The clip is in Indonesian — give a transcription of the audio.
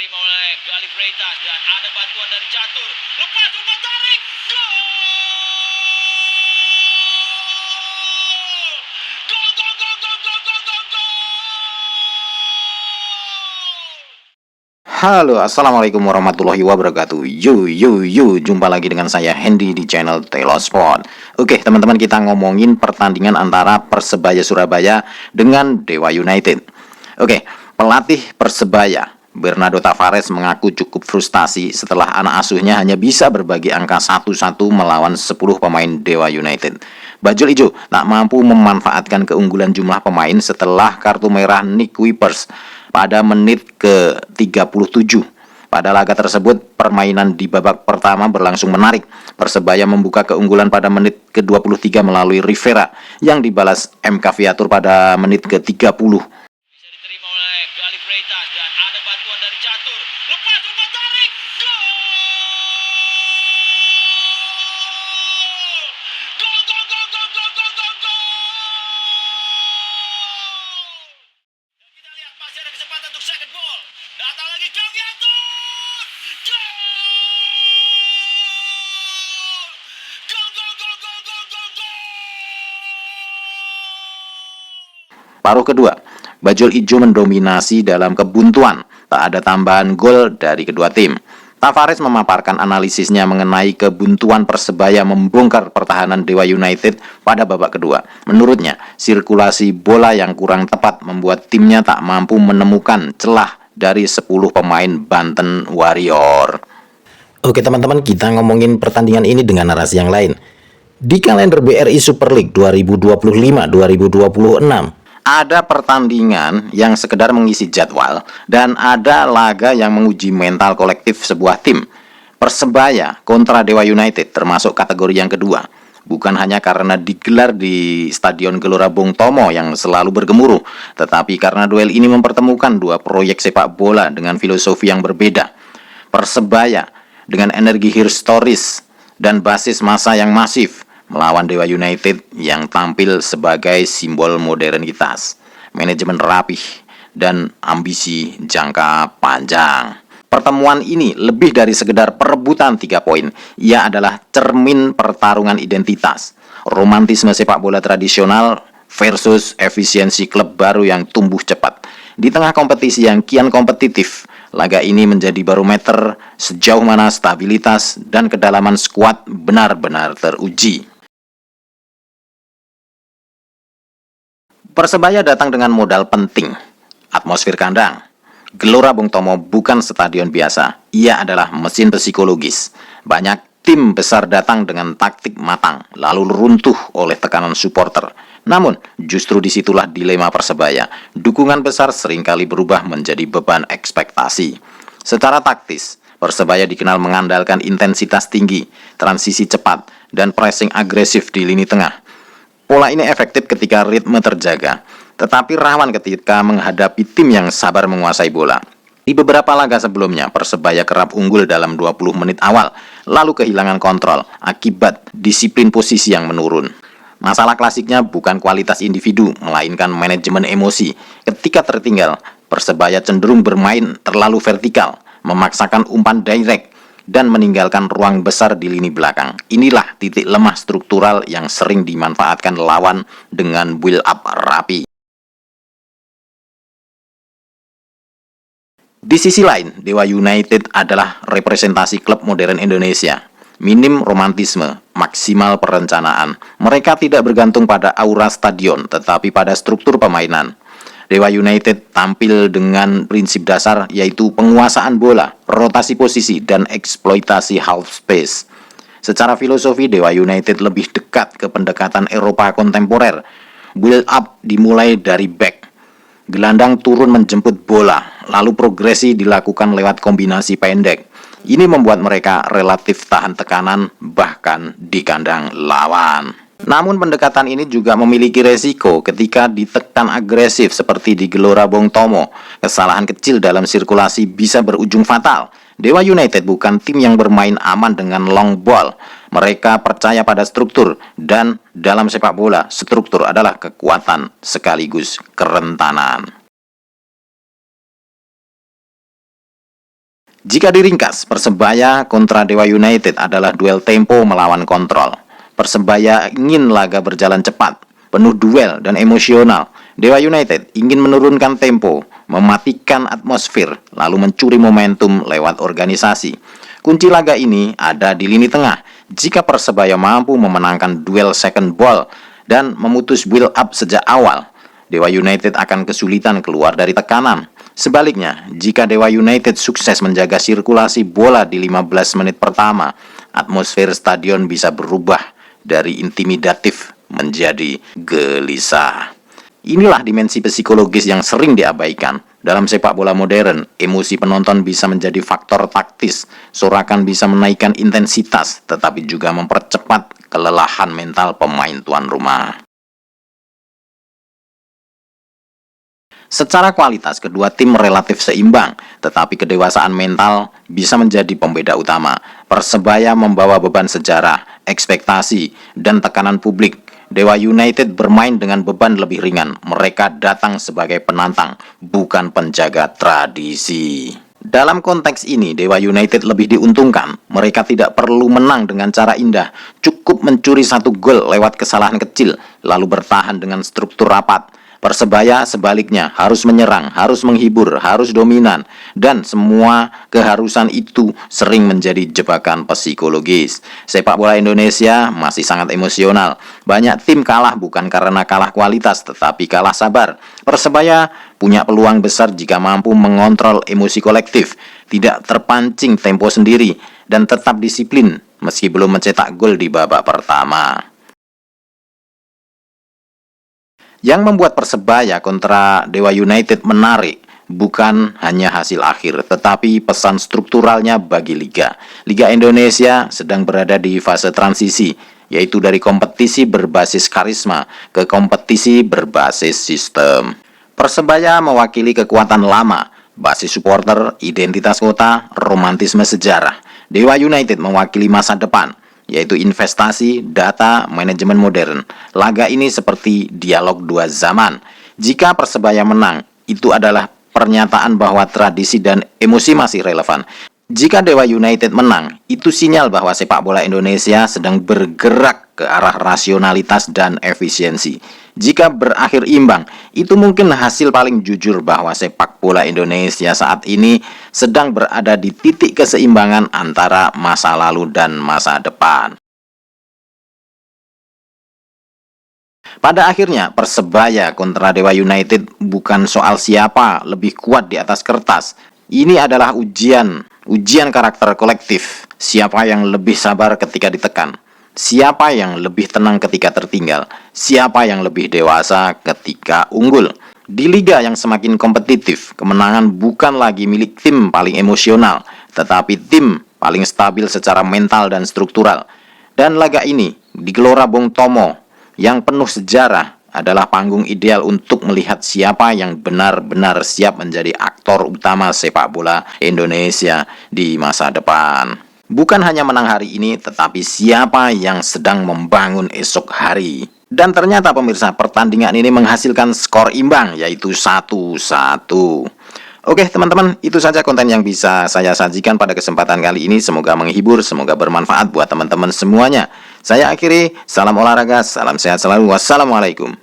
diterima oleh Galih Freitas dan ada bantuan dari Catur. Lepas umpan tarik. Gol! Gol, gol, gol, gol, gol, gol, gol, gol! Halo, assalamualaikum warahmatullahi wabarakatuh. Jumpa lagi dengan saya Hendy di channel Telosport. Oke, teman-teman, kita ngomongin pertandingan antara Persebaya Surabaya dengan Dewa United. Oke, pelatih Persebaya Bernardo Tavares mengaku cukup frustasi setelah anak asuhnya hanya bisa berbagi angka 1-1 melawan 10 pemain Dewa United. Bajul Ijo tak mampu memanfaatkan keunggulan jumlah pemain setelah kartu merah Nick Wipers pada menit ke-37. Pada laga tersebut, permainan di babak pertama berlangsung menarik. Persebaya membuka keunggulan pada menit ke-23 melalui Rivera yang dibalas MK Viatur pada menit ke-30. Bisa diterima oleh Galih Freitas dan ada bantuan dari Catur. Lepas umpan tarik. Gol! Gol, gol, gol, gol, gol, gol, gol, gol! Dan kita lihat masih ada kesempatan untuk second ball. Datang lagi Jogianto. Gol! Gol, gol, gol, gol, gol, gol, gol! Paruh kedua, Bajul Ijo mendominasi dalam kebuntuan. Tak ada tambahan gol dari kedua tim. Tavares memaparkan analisisnya mengenai kebuntuan Persebaya membongkar pertahanan Dewa United pada babak kedua. Menurutnya, sirkulasi bola yang kurang tepat membuat timnya tak mampu menemukan celah dari 10 pemain Banten Warrior. Oke teman-teman, kita ngomongin pertandingan ini dengan narasi yang lain. Di kalender BRI Super League 2025-2026, ada pertandingan yang sekedar mengisi jadwal dan ada laga yang menguji mental kolektif sebuah tim. Persebaya kontra Dewa United termasuk kategori yang kedua. Bukan hanya karena digelar di Stadion Gelora Bung Tomo yang selalu bergemuruh, tetapi karena duel ini mempertemukan dua proyek sepak bola dengan filosofi yang berbeda. Persebaya dengan energi historis dan basis massa yang masif melawan Dewa United yang tampil sebagai simbol modernitas, manajemen rapih, dan ambisi jangka panjang. Pertemuan ini lebih dari sekedar perebutan 3 poin. Ia adalah cermin pertarungan identitas, romantisme sepak bola tradisional versus efisiensi klub baru yang tumbuh cepat. Di tengah kompetisi yang kian kompetitif, laga ini menjadi barometer sejauh mana stabilitas dan kedalaman skuad benar-benar teruji. Persebaya datang dengan modal penting, atmosfer kandang. Gelora Bung Tomo bukan stadion biasa, ia adalah mesin psikologis. Banyak tim besar datang dengan taktik matang, lalu runtuh oleh tekanan supporter. Namun, justru disitulah dilema Persebaya. Dukungan besar seringkali berubah menjadi beban ekspektasi. Secara taktis, Persebaya dikenal mengandalkan intensitas tinggi, transisi cepat, dan pressing agresif di lini tengah. Pola ini efektif ketika ritme terjaga, tetapi rawan ketika menghadapi tim yang sabar menguasai bola. Di beberapa laga sebelumnya, Persebaya kerap unggul dalam 20 menit awal, lalu kehilangan kontrol akibat disiplin posisi yang menurun. Masalah klasiknya bukan kualitas individu, melainkan manajemen emosi. Ketika tertinggal, Persebaya cenderung bermain terlalu vertikal, memaksakan umpan direct, dan meninggalkan ruang besar di lini belakang. Inilah titik lemah struktural yang sering dimanfaatkan lawan dengan build up rapi. Di sisi lain, Dewa United adalah representasi klub modern Indonesia. Minim romantisme, maksimal perencanaan. Mereka tidak bergantung pada aura stadion, tetapi pada struktur permainan. Dewa United tampil dengan prinsip dasar yaitu penguasaan bola, rotasi posisi, dan eksploitasi half space. Secara filosofi, Dewa United lebih dekat ke pendekatan Eropa kontemporer. Build up dimulai dari back. Gelandang turun menjemput bola, lalu progresi dilakukan lewat kombinasi pendek. Ini membuat mereka relatif tahan tekanan bahkan di kandang lawan. Namun pendekatan ini juga memiliki resiko ketika ditekan agresif seperti di Gelora Bung Tomo. Kesalahan kecil dalam sirkulasi bisa berujung fatal. Dewa United bukan tim yang bermain aman dengan long ball. Mereka percaya pada struktur, dan dalam sepak bola, struktur adalah kekuatan sekaligus kerentanan. Jika diringkas, Persebaya kontra Dewa United adalah duel tempo melawan kontrol. Persebaya ingin laga berjalan cepat, penuh duel dan emosional. Dewa United ingin menurunkan tempo, mematikan atmosfer, lalu mencuri momentum lewat organisasi. Kunci laga ini ada di lini tengah. Jika Persebaya mampu memenangkan duel second ball dan memutus build up sejak awal, Dewa United akan kesulitan keluar dari tekanan. Sebaliknya, jika Dewa United sukses menjaga sirkulasi bola di 15 menit pertama, atmosfer stadion bisa berubah dari intimidatif menjadi gelisah. Inilah dimensi psikologis yang sering diabaikan. Dalam sepak bola modern, emosi penonton bisa menjadi faktor taktis, sorakan bisa menaikkan intensitas, tetapi juga mempercepat kelelahan mental pemain tuan rumah. Secara kualitas, kedua tim relatif seimbang, tetapi kedewasaan mental bisa menjadi pembeda utama. Persebaya membawa beban sejarah, ekspektasi, dan tekanan publik. Dewa United bermain dengan beban lebih ringan. Mereka datang sebagai penantang, bukan penjaga tradisi. Dalam konteks ini, Dewa United lebih diuntungkan. Mereka tidak perlu menang dengan cara indah. Cukup mencuri 1 gol lewat kesalahan kecil, lalu bertahan dengan struktur rapat. Persebaya sebaliknya harus menyerang, harus menghibur, harus dominan, dan semua keharusan itu sering menjadi jebakan psikologis. Sepak bola Indonesia masih sangat emosional. Banyak tim kalah bukan karena kalah kualitas, tetapi kalah sabar. Persebaya punya peluang besar jika mampu mengontrol emosi kolektif, tidak terpancing tempo sendiri, dan tetap disiplin meski belum mencetak gol di babak pertama. Yang membuat Persebaya kontra Dewa United menarik bukan hanya hasil akhir, tetapi pesan strukturalnya bagi Liga. Liga Indonesia sedang berada di fase transisi, yaitu dari kompetisi berbasis karisma ke kompetisi berbasis sistem. Persebaya mewakili kekuatan lama, basis supporter, identitas kota, romantisme sejarah. Dewa United mewakili masa depan, yaitu investasi, data, manajemen modern. Laga ini seperti dialog dua zaman. Jika Persebaya menang, itu adalah pernyataan bahwa tradisi dan emosi masih relevan. Jika Dewa United menang, itu sinyal bahwa sepak bola Indonesia sedang bergerak ke arah rasionalitas dan efisiensi. Jika berakhir imbang, itu mungkin hasil paling jujur bahwa sepak bola Indonesia saat ini sedang berada di titik keseimbangan antara masa lalu dan masa depan. Pada akhirnya, Persebaya kontra Dewa United bukan soal siapa lebih kuat di atas kertas. Ini adalah ujian karakter kolektif. Siapa yang lebih sabar ketika ditekan? Siapa yang lebih tenang ketika tertinggal? Siapa yang lebih dewasa ketika unggul? Di liga yang semakin kompetitif, kemenangan bukan lagi milik tim paling emosional, tetapi tim paling stabil secara mental dan struktural. Dan laga ini di Gelora Bung Tomo yang penuh sejarah adalah panggung ideal untuk melihat siapa yang benar-benar siap menjadi aktor utama sepak bola Indonesia di masa depan. Bukan hanya menang hari ini, tetapi siapa yang sedang membangun esok hari. Dan ternyata pemirsa, pertandingan ini menghasilkan skor imbang, yaitu 1-1. Oke teman-teman, itu saja konten yang bisa saya sajikan pada kesempatan kali ini. Semoga menghibur, semoga bermanfaat buat teman-teman semuanya. Saya akhiri, salam olahraga, salam sehat selalu, wassalamualaikum.